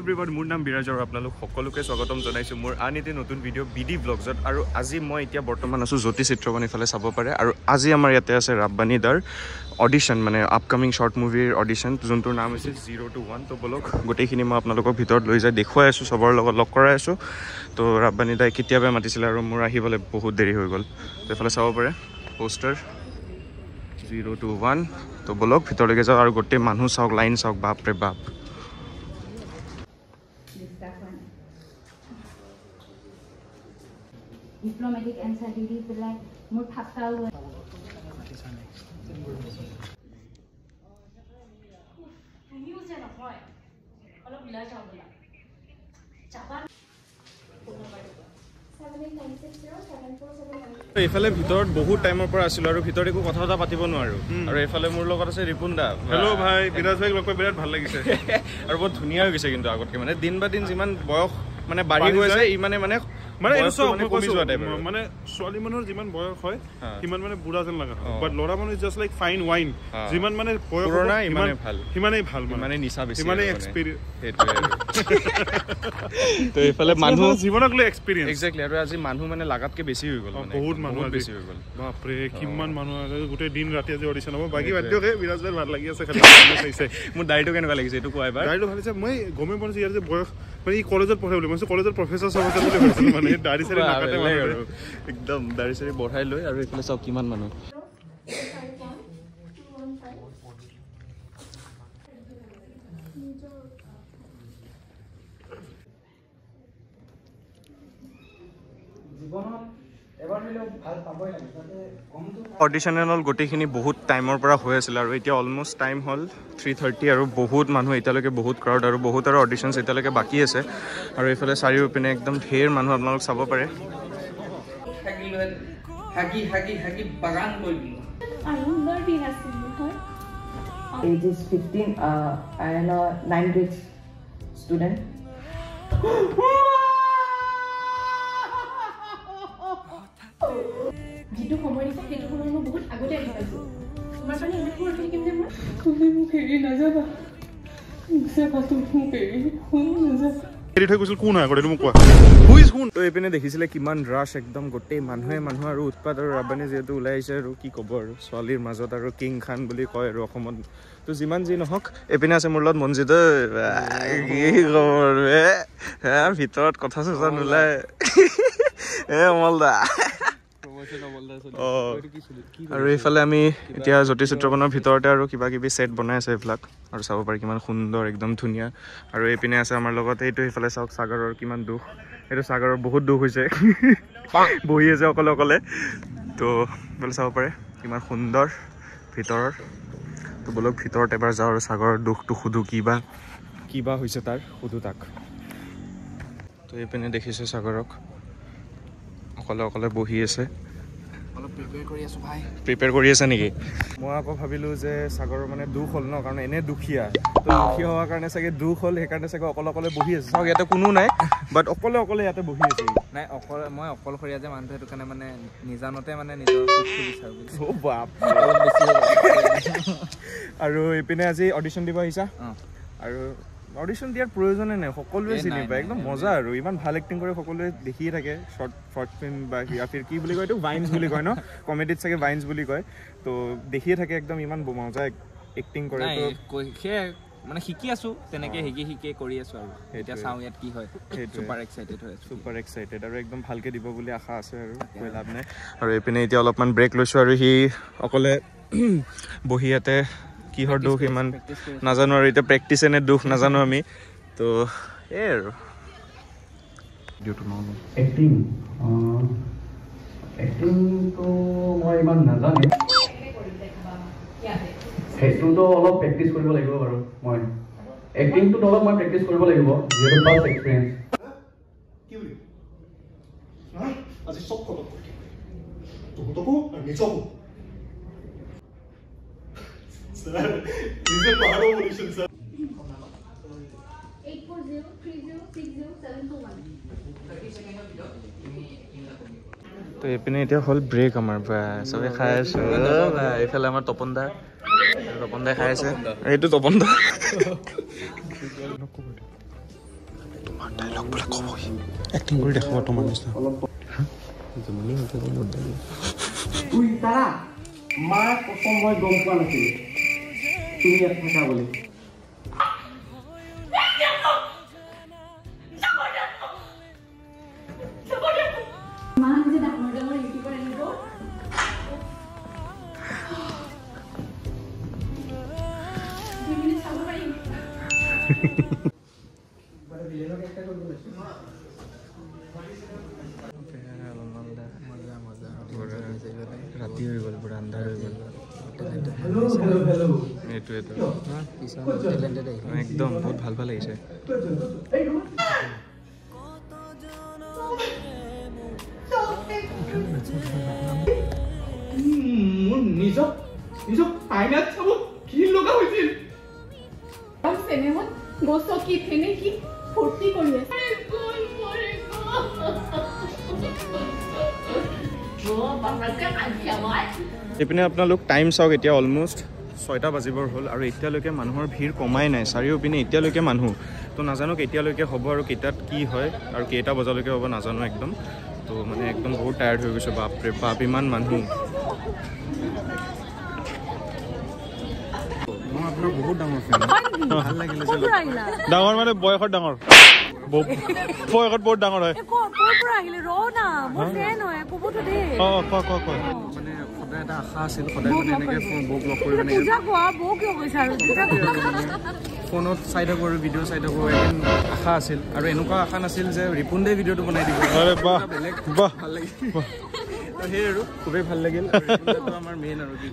Everyone মোৰ নাম বিৰাজ আৰু আপোনালোক সকলোকে স্বাগতম জনাইছোঁ মোৰ আন এটি নতুন ভিডিঅ' বিডি ব্লগছত আৰু আজি মই এতিয়া বৰ্তমান আছোঁ জ্যোতি চিত্ৰবন ইফালে চাব পাৰে আৰু আজি আমাৰ ইয়াতে আছে ৰাব্বানী দাৰ অডিশ্যন মানে আপকামিং শ্বৰ্ট মুভিৰ অডিশ্যন যোনটোৰ নাম হৈছে 0 to 1 তো বলক গোটেইখিনি মই আপোনালোকক ভিতৰত লৈ যাই দেখুৱাই আছোঁ চবৰ লগত লগ কৰাই আছোঁ তো ৰাব্বানী দাই কেতিয়াবা মাতিছিলে আৰু মোৰ আহিবলৈ বহুত দেৰি হৈ গ'ল তো এইফালে চাব পাৰে পোষ্টাৰ 0 to 1 তো বলক ভিতৰলৈকে যাওঁ আৰু গোটেই মানুহ চাওক লাইন চাওক বাপৰে বাপ diplomatic entity pelai mur thakal news je na hoy olo bila jabula japan এইফালে ভিতৰত বহুত টাইমৰ পৰা আছিল আৰু ভিতৰত একো কথা এটা পাতিব নোৱাৰো আৰু এইফালে মোৰ লগত আছে ৰিপুন দা হেল্ল' ভাই বিৰাজ ভাইক লগ পাই বিৰাট ভাল লাগিছে আৰু বহুত ধুনীয়া হৈ গৈছে কিন্তু আগতকে মানে দিন বা দিন যিমান বয়স মানে বাঢ়ি গৈছে ইমানে মানে মানে ছোৱালী মানুহৰ যিমান বয়স হয় সিমান মানে বুঢ়া যেন লগা হয় বাট ল'ৰা মানুহ is just like fine wine যিমান মানে বয়স সিমানেই ভাল মানে নিচা বেছি মানে এক্সপেৰিয়েন্স তো এইফালে মানুহ জীৱনক লৈ এক্সপেৰিয়েন্স এক্স্যাক্টলি আৰু আজি মানুহ মানে লাগাতকে বেছি হৈ গ'ল মানে বহুত মানুহ বেছি হৈ গ'ল বাপৰে কিমান মানুহ গোটেই দিন ৰাতি আজি অডিশ্যন হ'ব বাকী বাদ্যকে বিৰাজ ভাই ভাল লাগি আছে খালি চাইছে মোৰ দাইটো কেনেকুৱা লাগিছে এইটো কোৱা এবাৰ দাইটো ভাল লাগিছে মই গমে পোৱা নাছিলো ইয়াৰ যে বয়স মানে ই কলেজত পঢ়ে বুলি মই কলেজৰ প্ৰফেছৰ চব আছে বুলি ভাবিছিলো মানে দাড়ি চাৰি নাকাটে আৰু একদম দাড়ি চাৰি বঢ়াই লৈ আৰু এইফালে চাওক কিমান মানুহ অডিশ্যনেল গোটেইখিনি বহুত টাইমৰ পৰা হৈ আছিলে আৰু এতিয়া অলমষ্ট টাইম হ'ল 3:30 আৰু বহুত মানুহ এতিয়ালৈকে বহুত ক্ৰাউড আৰু বহুত আৰু অডিশ্যনছ এতিয়ালৈকে বাকী আছে আৰু এইফালে চাৰিওপিনে একদম ঢেৰ মানুহ আপোনালোক চাব পাৰে Age is 15. I am a 9th grade student. jitu khomoi ni ketu khomoi mo bahut agote ahi paisu tomar kane ene khor thiki kemne ma khomoi mo kheri na jaba se patu mo kheri na jaba এৰি থৈ গৈছিল কোন হয় আগতে মোক কোৱা which কোন তো এইপিনে দেখিছিলে কিমান ৰাছ একদম গোটেই মানুহ আৰু উৎপাত আৰু ৰাব্বানী যিহেতু ওলাই আহিছে আৰু কি ক'ব আৰু ছোৱালীৰ মাজত আৰু কিং খান বুলি কয় আৰু অসমত তো যিমান যি নহওক এইপিনে আছে মোৰ লগত মনজিত কি খবৰ ভিতৰত কথা চথা নোলায় অমলদা আৰু এইফালে আমি এতিয়া জ্যোতি চিত্ৰবনৰ ভিতৰতে আৰু কিবা কিবি ছেট বনাই আছে এইবিলাক আৰু চাব পাৰি কিমান সুন্দৰ একদম ধুনীয়া আৰু এইপিনে আছে আমাৰ লগত এইটো এইফালে চাওক সাগৰৰ কিমান দুখ এইটো সাগৰৰ বহুত দুখ হৈছে বহি আছে অকলে অকলে তো এইফালে চাব পাৰে কিমান সুন্দৰ ভিতৰৰ তো বলক ভিতৰত এবাৰ যাওঁ আৰু সাগৰৰ দুখটো সুধো কিবা হৈছে তাৰ সুধো তাক তো এইপিনে দেখিছে সাগৰক অকলে অকলে বহি আছে প্ৰিপেয়াৰ কৰি আছে নেকি মই আকৌ ভাবিলোঁ যে সাগৰৰ মানে দুখ হ'ল ন কাৰণ এনে দুখীয়া তো দুখীয়া হোৱাৰ কাৰণে চাগে দুখ হ'ল সেইকাৰণে চাগে অকলে অকলে বহি আছে চাওক ইয়াতে কোনো নাই বাট অকলে অকলে ইয়াতে বহি আছে নাই মই অকলশৰীয়া যে মানুহ সেইটো কাৰণে মানে নিজানতে মানে নিজৰ সুখটো বিচাৰোঁ বাপ আৰু এইপিনে আজি অডিশ্যন দিব আহিছা আৰু অডিশ্যন দিয়াৰ প্ৰয়োজনে নাই সকলোৱে চিনি পায় একদম মজা আৰু ইমান ভাল এক্টিং কৰে সকলোৱে দেখিয়ে থাকে শ্বৰ্ট ফিল্ম বা ফিৰ কি বুলি কয় এইটো ভাইন্স বুলি কয় ন কমেডিত চাগে ভাইন্স বুলি কয় তো দেখিয়ে থাকে একদম ইমান মজা এক্টিং কৰে মানে শিকি আছো তেনেকে শিকি কৰি আছো আৰু এতিয়া চাওঁ ইয়াত কি হয় সুপাৰ এক্সাইটেড আৰু একদম ভালকে দিব বুলি আশা আছে আৰু কৈ লাভ নাই আৰু এইপিনে এতিয়া অলপমান ব্ৰেক লৈছোঁ আৰু সি অকলে বহি ইয়াতে কিহৰ দুখ ইমান নাজানো আৰু এতিয়া প্ৰেক্টিচ এনে দুখ নাজানো আমি তো এই আৰু এক্টিংটো মই ইমান নাজানো সেইটোতো অলপ প্ৰেক্টিচ কৰিব লাগিব বাৰু মই এক্টিংটোত অলপ মই প্ৰেক্টিচ কৰিব লাগিব যিহেতু ফাৰ্ষ্ট এক্সপিৰিয়েঞ্চ কি বুলি আজি চব খতম তহঁতকো আৰু নিজকো স্যাৰ নিজে পাহাড়ো বলেছেন স্যাৰ 840306221 তো এইপিনে এতিয়া হ'ল ব্ৰেক আমাৰ চবে খাই আছো এইফালে আমাৰ তপন দাই খাই আছে এইটো তপন দা এক্টিং কৰি দেখাব তোমাৰ নিচিনা তাৰা মাৰ কসম মই গম পোৱা নাছিলো তুমি ইয়াত থাকা বুলি ৰাতি হৈ গ'ল পুৰা আন্ধাৰ হৈ গ'ল এইটোৱেতো একদম বহুত ভাল ভাল লাগিছে মোৰ নিজক আইনাত চাব কি লগা হৈছিল চেনেহত গছকি ফেনেকি ফূৰ্তি কৰি আছে এইপিনে আপোনালোক টাইম চাওক এতিয়া অলমষ্ট 6টা বাজিবৰ হ'ল আৰু এতিয়ালৈকে মানুহৰ ভিৰ কমাই নাই চাৰিওপিনে এতিয়ালৈকে মানুহ তো নাজানো কেতিয়ালৈকে হ'ব আৰু কেইটাত কি হয় আৰু কেইটা বজালৈকে হ'ব নাজানো একদম তো মানে একদম বহুত টায়াৰ্ড হৈ গৈছে বাপৰে বাপ ইমান মানুহ মই আপোনাৰ বহুত ডাঙৰ ফেন ভাল লাগিলে যে ডাঙৰ মানে বয়সত ডাঙৰ বয়সত বহুত ডাঙৰ হয় মানে সদায় এটা আশা আছিল সদায় মানে এনেকৈ বৌক লগ কৰি মানে ফোনত চাই থাকোঁ আৰু ভিডিঅ' চাই থাকোঁ এদিন আশা আছিল আৰু এনেকুৱা আশা নাছিল যে ৰিপুণে ভিডিঅ'টো বনাই দিব বেলেগ ভাল লাগিল সেই আৰু খুবেই ভাল লাগিল আমাৰ মেইন আৰু কি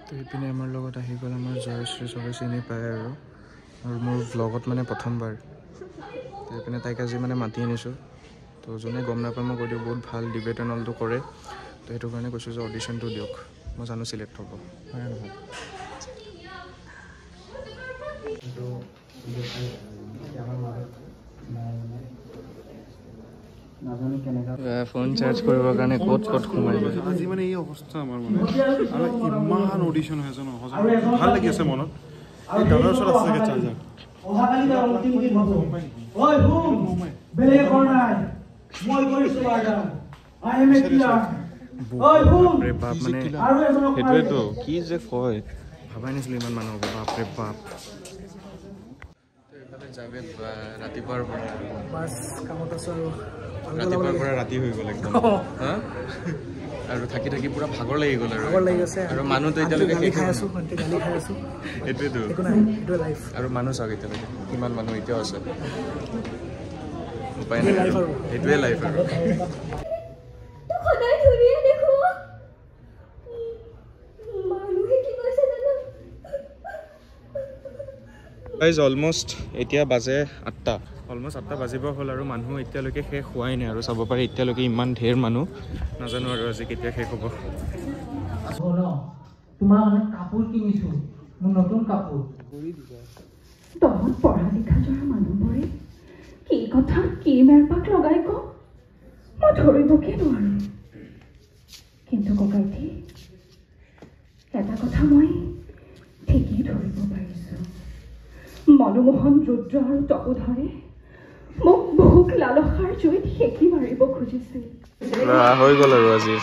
তো এইপিনে আমাৰ লগত আহি গ'ল আমাৰ জয়শ্ৰী চবে চিনি পায় আৰু মোৰ ভ্লগত মানে প্ৰথমবাৰ তো এইপিনে তাইক আজি মানে মাতি আনিছোঁ তো যোনে গম নাপায় মই কৈ দিওঁ বহুত ভাল ডিবেট এণ্ড অলটো কৰে তো সেইটো কাৰণে কৈছোঁ যে অডিশ্যনটো দিয়ক মই জানো চিলেক্ট হ'ব হয় নহয় ফোন চাৰ্জ কৰিবৰ কাৰণে ক'ত সোমাই গ'ল আজি মানে এই অৱস্থা আমাৰ মানে আৰু ইমান অডিশ্যন হৈ আছে ন ভাল লাগি আছে মনত এই দাদাৰ ওচৰত আছে চাগে চাৰ্জাৰ মানে সেইটোৱেতো কি যে কয় ভাবাই নাছিলোঁ ইমান মানুহ হ'ব বাপৰে বাপ ৰাতিপুৱাৰ পৰা ৰাতি হৈ গ'ল একদম আৰু থাকি থাকি পুৰা ভাগৰ লাগি গ'ল আৰু মানুহটো এতিয়ালৈকে সেইটোৱেতো আৰু মানুহ চাওক এতিয়ালৈকে কিমান মানুহ এতিয়াও আছে উপায় নাই সেইটোৱে লাইফ আৰু অলমষ্ট এতিয়া বাজে 8টা অলমষ্ট 8টা বাজিব হ'ল আৰু মানুহ এতিয়ালৈকে শেষ হোৱাই নাই আৰু চাব পাৰে এতিয়ালৈকে ইমান ঢেৰ মানুহ নাজানো আৰু আজি কেতিয়া শেষ হ'ব তোমাৰ কাপোৰ কিনিছো মোৰ নতুন কাপোৰ তহঁত পঢ়া লিখা যোৱা মানুহবোৰে কি কথা কি মেৰপাক লগাই ক মই ধৰিবকে নোৱাৰো কিন্তু ককাইটি এটা কথা মই ঠিকেই ধৰিব পাৰিছোঁ মনোমোহন ৰুদ্ৰ আৰু তপোধৰে মোক ভোক লালসাৰ জুইত সেকি মাৰিব খুজিছিল হৈ গ'ল আৰু আজি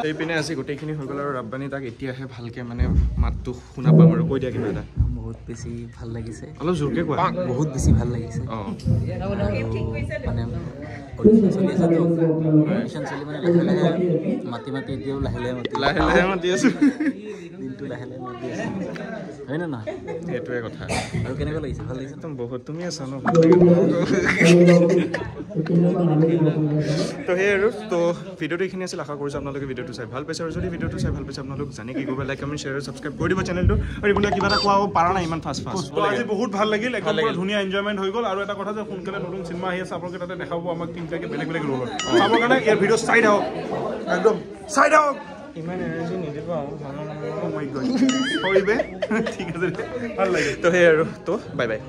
এইপিনে আজি গোটেইখিনি হৈ গ'ল আৰু ৰাব্বানী তাক এতিয়াহে ভালকে মানে মাতটো শুনা পাম আৰু কৈ দিয়া কিবা এটা বহুত বেছি ভাল লাগিছে অলপ জোৰকে কোৱা বহুত বেছি ভাল লাগিছে অঁ মানে অডিশ্যন চলি আছে তো অডিশ্যন চলি মানে লাহে লাহে মাতি এতিয়াও লাহে লাহে মাতি আছোঁ দিনটো লাহে লাহে মাতি আছোঁ হয় নে নহয় সেইটোৱে কথা আৰু কেনেকুৱা লাগিছে ভাল লাগিছে একদম বহুত তুমি আছা ন তো সেই আৰু তো ভিডিঅ'টো এইখিনি আছিল আশা কৰিছোঁ আপোনালোকে ভিডিঅ'টো চাই ভাল পাইছে আৰু যদি ভিডিঅ'টো চাই ভাল পাইছে আপোনালোক জানি কি কৰিব লাইক কমেণ্ট শ্বেয়াৰ ছাবস্ক্ৰাইব কৰি দিব চেনেলটো আৰু এইবিলাক কিবা এটা কোৱা পাৰা নাই নাই ইমান ফাষ্ট তো আজি বহুত ভাল লাগিল একদম পুৰা ধুনীয়া এনজয়মেণ্ট হৈ গ'ল আৰু এটা কথা যে সোনকালে নতুন চিনেমা আহি আছে আপোনালোকে তাতে দেখাব আমাক তিনিটাকে বেলেগ বেলেগ ৰোলত চাবৰ কাৰণে ইয়াৰ ভিডিঅ' চাই থাকক একদম চাই থাকক ইমান এনাৰ্জি নিদিব ঠিক আছে ভাল লাগিল তো সেই আৰু তো বাই বাই